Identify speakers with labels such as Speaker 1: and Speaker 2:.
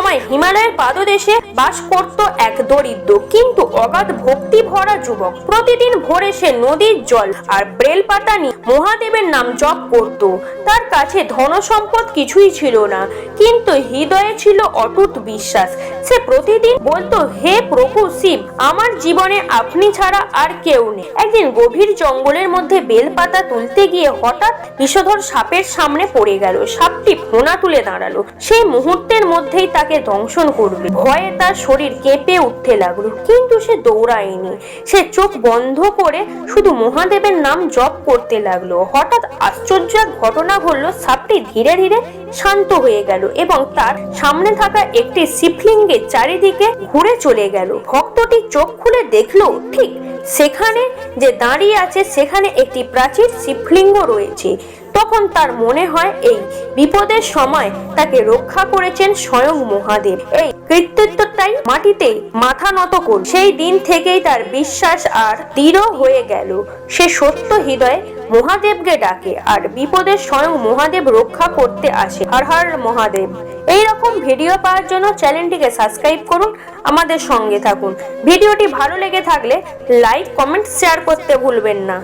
Speaker 1: সময় হিমালয়ের পাদদেশে বাস করত এক দরিদ্র কিন্তু অগাধ ভক্তি ভরা যুবক। প্রতিদিন ভোরে সে নদীর জল আর বেলপাতা নিয়ে মহাদেবের নাম জপ করত। তার কাছে ধন সম্পদ কিছুই ছিল না, কিন্তু হৃদয়ে ছিল অটুট বিশ্বাস। সে প্রতিদিন বলতো, হে প্রভু শিব, আমার জীবনে আপনি ছাড়া আর কেউ নেই। একদিন গভীর জঙ্গলের মধ্যে বেলপাতা তুলতে গিয়ে হঠাৎ বিষধর সাপের সামনে পড়ে গেল। সাপটি ফোনা তুলে দাঁড়ালো, সেই মুহূর্তের মধ্যেই তাকে দংশন করবে। ভয়ে তার শরীর কেঁপে উঠতে লাগলো, কিন্তু সে দৌড়ায়নি। সে চোখ বন্ধ করে শুধু মহাদেবের নাম জপ করতে লাগলো। হঠাৎ আশ্চর্য এক ঘটনা ঘটলো। সাপটি ধীরে ধীরে শান্ত হয়ে গেল এবং তার সামনে থাকা একটি শিবলিঙ্গের চারিদিকে ঘুরে চলে গেল। ভক্তটি চোখ খুলে দেখলো, ঠিক সেখানে যে দাঁড়িয়ে আছে সেখানে একটি প্রাচীন শিবলিঙ্গ রয়েছে। তখন তার মনে হয় এই বিপদের সময় তাকে রক্ষা করেছেন স্বয়ং মহাদেব। এই কৃতিত্বটাই মাটিতে মাথা নত করল। সেই দিন থেকেই তার বিশ্বাস আর দৃঢ় হয়ে গেল। সে সত্য হৃদয়ে মহাদেবকে ডাকে আর বিপদে স্বয়ং মহাদেব রক্ষা করতে আসে। হর হর মহাদেব। এইরকম ভিডিও পাওয়ার জন্য চ্যানেলটিকে সাবস্ক্রাইব করুন, আমাদের সঙ্গে থাকুন। ভিডিওটি ভালো লেগে থাকলে লাইক, কমেন্ট, শেয়ার করতে ভুলবেন না।